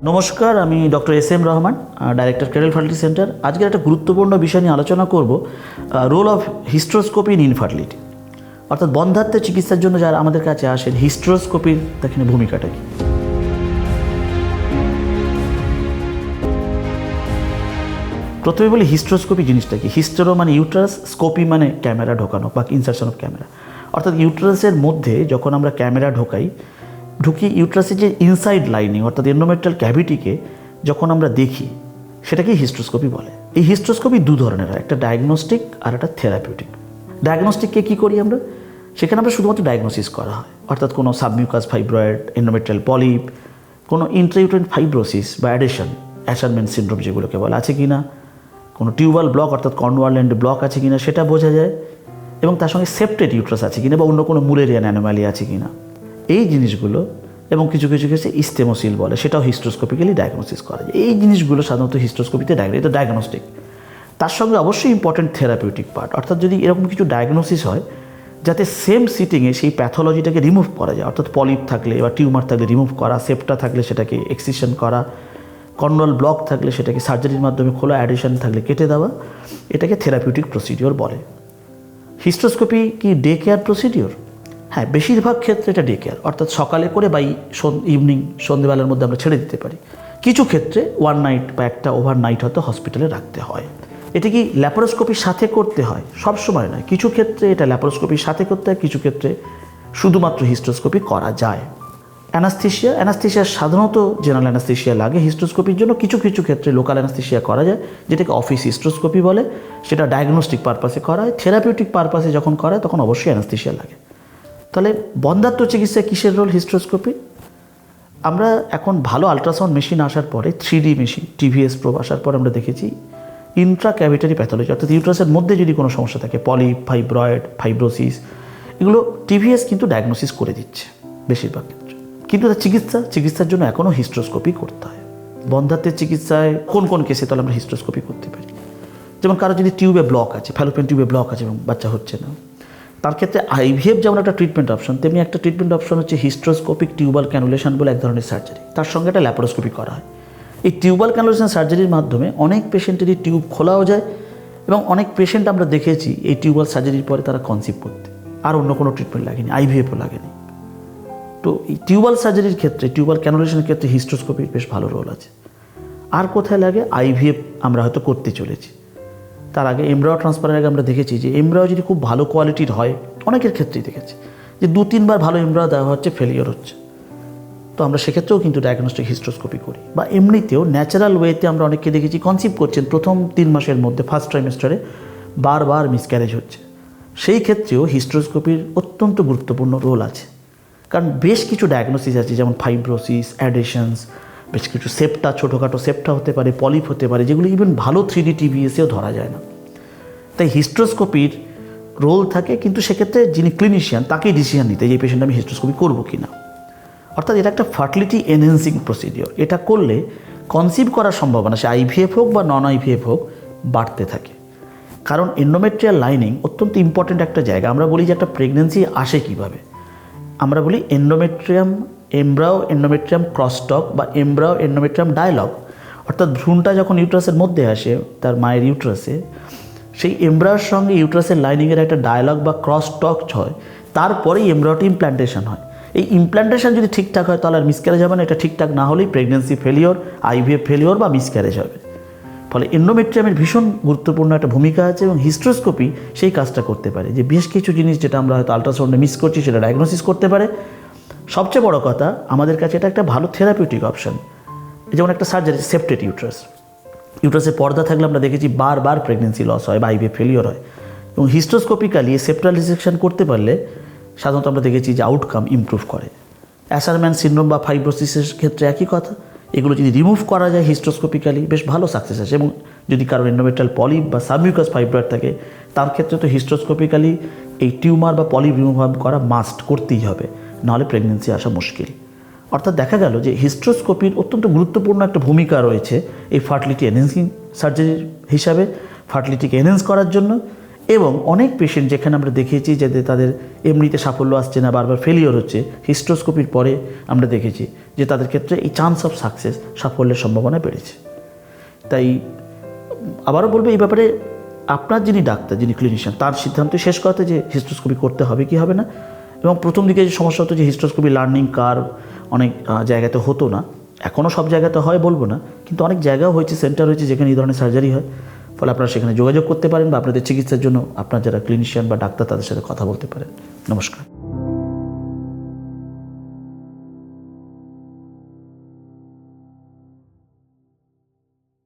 নমস্কার, আমি doctor S M Rahman, director Cradle Fertility Centre. আজকে একটা গুরুত্বপূর্ণ বিষয় নিয়ে আলোচনা করব, role of hysteroscopy in infertility. অর্থাৎ বন্ধ্যাত্বের চিকিৎসার জন্য যারা আমাদের কাছে আসেন, হিস্ট্রোস্কোপির এখানে ভূমিকাটা কী। প্রথমে বলি হিস্ট্রোস্কোপি জিনিসটা কি। হিস্টেরো মানে ইউট্রাস, স্কোপি মানে ক্যামেরা ঢোকানো বা ইনসারশন অফ ক্যামেরা। অর্থাৎ ইউট্রাসের মধ্যে যখন আমরা ক্যামেরা ঢুকি ইউট্রাসের যে ইনসাইড লাইনিং অর্থাৎ এন্ডোমেট্রিয়াল ক্যাভিটিকে যখন আমরা দেখি, সেটাকেই হিস্ট্রোস্কোপি বলে। এই হিস্ট্রোস্কোপি দু ধরনের হয়, একটা ডায়াগনস্টিক আর একটা থেরাপিউটিক। ডায়াগনস্টিককে কী করি আমরা, সেখানে আমরা শুধুমাত্র ডায়াগনোসিস করা হয়, অর্থাৎ কোনো সাবমিউকাস ফাইব্রয়েড, এন্ডোমেট্রিয়াল পলিপ, কোনো ইন্ট্রাইউটেরিন ফাইব্রোসিস বা অ্যাডেশন, অ্যাশারম্যান সিনড্রোম যেগুলোকে বলে, আছে কি না, কোনো টিউবাল ব্লক অর্থাৎ কর্নওয়ারল্যান্ড ব্লক আছে কিনা সেটা বোঝা যায়, এবং তার সঙ্গে সেপ্টেড ইউট্রাস আছে কিনা বা অন্য কোনো মুলেরিয়ান অ্যানোমালি আছে কিনা, এই জিনিসগুলো, এবং কিছু ক্ষেত্রে ইস্টেমোসিল বলে, সেটাও হিস্ট্রোস্কোপিক্যালি ডায়াগনোসিস করা যায়। এই জিনিসগুলো সাধারণত হিস্ট্রোস্কোপিতে এটা ডায়াগনস্টিক। তার সঙ্গে অবশ্যই ইম্পর্টেন্ট থেরাপিউটিক পার্ট, অর্থাৎ যদি এরকম কিছু ডায়াগনোসিস হয় যাতে সেম সিটিংয়ে সেই প্যাথোলজিটাকে রিমুভ করা যায়, অর্থাৎ পলিপ থাকলে বা টিউমার থাকলে রিমুভ করা, সেপ্টা থাকলে সেটাকে এক্সিশন করা, কর্নাল ব্লক থাকলে সেটাকে সার্জারির মাধ্যমে খোলা, অ্যাডিশন থাকলে কেটে দেওয়া, এটাকে থেরাপিউটিক প্রসিডিওর বলে। হিস্ট্রোস্কোপি কি ডে কেয়ার প্রসিডিওর? হ্যাঁ, বেশিরভাগ ক্ষেত্রে এটা ডে কেয়ার, অর্থাৎ সকালে করে বা ইভিনিং সন্ধ্যেবেলার মধ্যে আমরা ছেড়ে দিতে পারি। কিছু ক্ষেত্রে ওয়ান নাইট বা একটা ওভারনাইট হয়তো হসপিটালে রাখতে হয়। এটা কি ল্যাপারোস্কোপির সাথে করতে হয়? সব সময় নয়, কিছু ক্ষেত্রে এটা ল্যাপারোস্কোপির সাথে করতে হয়, কিছু ক্ষেত্রে শুধুমাত্র হিস্ট্রোস্কোপি করা যায়। অ্যানাস্থেশিয়া সাধারণত জেনারেল অ্যানাস্থেশিয়া লাগে হিস্ট্রোস্কোপির জন্য, কিছু ক্ষেত্রে লোকাল অ্যানাস্থেশিয়া করা যায়, যেটাকে অফিস হিস্ট্রোস্কোপি বলে, সেটা ডায়াগনস্টিক পারপাসে করা হয়। থেরাপিউটিক পারপাসে যখন করা হয় তখন অবশ্যই অ্যানাস্থেশিয়া লাগে। তাহলে বন্ধ্যাত্ব চিকিৎসায় কিসের রোল হিস্ট্রোস্কোপি? আমরা এখন ভালো আলট্রাসাউন্ড মেশিন আসার পরে, 3D মেশিন, টিভিএস প্রোব আসার পরে আমরা দেখেছি ইন্ট্রা ক্যাভিটারি প্যাথোলজি, অর্থাৎ ইউট্রাসের মধ্যে যদি কোনো সমস্যা থাকে, পলিপ, ফাইব্রয়েড, ফাইব্রোসিস, এগুলো টিভিএস কিন্তু ডায়াগনোসিস করে দিচ্ছে বেশিরভাগ ক্ষেত্রে। কিন্তু তার চিকিৎসার জন্য এখনও হিস্ট্রোস্কোপি করতে হয়। বন্ধ্যাত্বের চিকিৎসায় কোন কেসে তাহলে আমরা হিস্ট্রোস্কোপি করতে পারি? যেমন কারো যদি টিউবে ব্লক আছে, ফ্যালোপিয়ান টিউবে ব্লক আছে এবং বাচ্চা হচ্ছে না, তার ক্ষেত্রে আইভিএফ যেমন একটা ট্রিটমেন্ট অপশন, তেমনি একটা ট্রিটমেন্ট অপশন হচ্ছে হিস্ট্রোস্কোপিক টিউবাল ক্যানুলেশন বলে এক ধরনের সার্জারি। তার সঙ্গে একটা ল্যাপারোস্কোপি করা হয়। এই টিউবাল ক্যানুলেশন সার্জারির মাধ্যমে অনেক পেশেন্টেরই টিউব খোলাও যায়, এবং অনেক পেশেন্ট আমরা দেখেছি এই টিউবাল সার্জারির পরে তারা কনসিভ করতে, আর অন্য কোনো ট্রিটমেন্ট লাগেনি, আইভিএফও লাগেনি। তো এই টিউবাল সার্জারির ক্ষেত্রে, টিউবাল ক্যানুলেশনের ক্ষেত্রে হিস্ট্রোস্কোপির বেশ ভালো রোল আছে। আর কোথায় লাগে? আইভিএফ আমরা হয়তো করতে চলেছি, তার আগে এমব্রায়ো ট্রান্সফারের আগে আমরা দেখেছি যে এমব্রায়ো যদি খুব ভালো কোয়ালিটির হয়, অনেকের ক্ষেত্রেই দেখেছি যে 2-3 বার ভালো এমব্রায়ো দেওয়া হচ্ছে, ফেলিওর হচ্ছে, তো আমরা সেক্ষেত্রেও কিন্তু ডায়াগনস্টিক হিস্ট্রোস্কোপি করি। বা এমনিতেও ন্যাচারাল ওয়েতে আমরা অনেককে দেখেছি কনসিভ করছেন, প্রথম 3 মাসের মধ্যে ফার্স্ট ট্রাইমেস্টারে বারবার মিসক্যারেজ হচ্ছে, সেই ক্ষেত্রেও হিস্ট্রোস্কোপির অত্যন্ত গুরুত্বপূর্ণ রোল আছে। কারণ বেশ কিছু ডায়াগনোসিস আছে, যেমন ফাইব্রোসিস, অ্যাডেশনস, বেশ কিছু সেপ্টা, ছোটোখাটো সেপ্টা হতে পারে, পলিপ হতে পারে, যেগুলো ইভেন ভালো 3D টিভিএসেও ধরা যায় না। তাই হিস্ট্রোস্কোপির রোল থাকে, কিন্তু সেক্ষেত্রে যিনি ক্লিনিশিয়ান তাকেই ডিসিশন নিতে যে এই পেশেন্ট আমি হিস্ট্রোস্কোপি করবো কি না। অর্থাৎ এটা একটা ফার্টিলিটি এনহ্যান্সিং প্রসিডিওর। এটা করলে কনসিভ করার সম্ভাবনা, সে আইভিএফ হোক বা নন আইভিএফ হোক, বাড়তে থাকে। কারণ এন্ডোমেট্রিয়াল লাইনিং অত্যন্ত ইম্পর্টেন্ট একটা জায়গা। আমরা বলি যে একটা প্রেগনেন্সি আসে কীভাবে, আমরা বলি এমব্রায়ো এন্ডোমেট্রিয়াম ক্রসটক বা এমব্রায়ো এন্ডোমেট্রিয়াম ডায়ালগ। অর্থাৎ ভ্রূণটা যখন ইউট্রাসের মধ্যে আসে, তার মায়ের ইউট্রাসে, সেই এমব্রায়োর সঙ্গে ইউট্রাসের লাইনিংয়ের একটা ডায়ালগ বা ক্রসটক হয়, তারপরেই এমব্রায়োটি ইমপ্ল্যান্টেশন হয়। এই ইমপ্ল্যান্টেশন যদি ঠিকঠাক হয় তাহলে আর মিসক্যারেজ হবে না। এটা ঠিকঠাক না হলেই প্রেগনেন্সি ফেলিওর, আইভিএফ ফেলিওর বা মিসক্যারেজ হবে। ফলে এন্ডোমেট্রিয়ামের ভীষণ গুরুত্বপূর্ণ একটা ভূমিকা আছে, এবং হিস্ট্রোস্কোপি সেই কাজটা করতে পারে, যে বেশ কিছু জিনিস যেটা আমরা হয়তো আলট্রাসাউন্ডে মিস করছি সেটা ডায়াগনোসিস করতে পারে। সবচেয়ে বড় কথা, আমাদের কাছে এটা একটা ভালো থেরাপিউটিক অপশন। যেমন একটা সার্জারি, সেপ্টেড ইউট্রাসে পর্দা থাকলে আমরা দেখেছি বারবার প্রেগনেন্সি লস হয় বা আইভিএফ ফেলিওর হয়, এবং হিস্ট্রোস্কোপিক্যালি সেপ্টাল রিসেকশন করতে পারলে সাধারণত আমরা দেখেছি যে আউটকাম ইমপ্রুভ করে। অ্যাশারম্যান সিনড্রোম বা ফাইব্রোসিসের ক্ষেত্রে একই কথা, এগুলো যদি রিমুভ করা যায় হিস্ট্রোস্কোপিক্যালি, বেশ ভালো সাকসেস আছে। এবং যদি কারো এন্ডোমেট্রিয়াল পলিপ বা সাবমিউকাস ফাইব্রয়েড থাকে, তার ক্ষেত্রে তো হিস্ট্রোস্কোপিক্যালি এই টিউমার বা পলিপ রিমুভ করা মাস্ট, করতেই হবে, নাহলে প্রেগনেন্সি আসা মুশকিল। অর্থাৎ দেখা গেল যে হিস্ট্রোস্কোপির অত্যন্ত গুরুত্বপূর্ণ একটা ভূমিকা রয়েছে এই ফার্টিলিটি এনহ্যান্সিং সার্জারির হিসাবে, ফার্টিলিটিকে এনহ্যান্স করার জন্য। এবং অনেক পেশেন্ট যেখানে আমরা দেখেছি যে তাদের এমনিতে সাফল্য আসছে না, বারবার ফেলিওর হচ্ছে, হিস্ট্রোস্কোপির পরে আমরা দেখেছি যে তাদের ক্ষেত্রে এই চান্স অফ সাকসেস, সাফল্যের সম্ভাবনা বেড়েছে। তাই আবারও বলবো, এই ব্যাপারে আপনার যিনি ডাক্তার, যিনি ক্লিনিশিয়ান, তার সিদ্ধান্ত শেষ করতে যে হিস্ট্রোস্কোপি করতে হবে কি হবে না। এবং প্রথম দিকে যে সমস্যা হতো যে হিস্ট্রোস্কোপি লার্নিং কার্ভ অনেক জায়গাতে হতো না, এখনও সব জায়গাতে হয় বলবো না, কিন্তু অনেক জায়গাও হয়েছে, সেন্টার হয়েছে যেখানে এই ধরনের সার্জারি হয়। ফলে আপনারা সেখানে যোগাযোগ করতে পারেন বা আপনাদের চিকিৎসার জন্য আপনার যারা ক্লিনিশিয়ান বা ডাক্তার তাদের সাথে কথা বলতে পারেন। নমস্কার।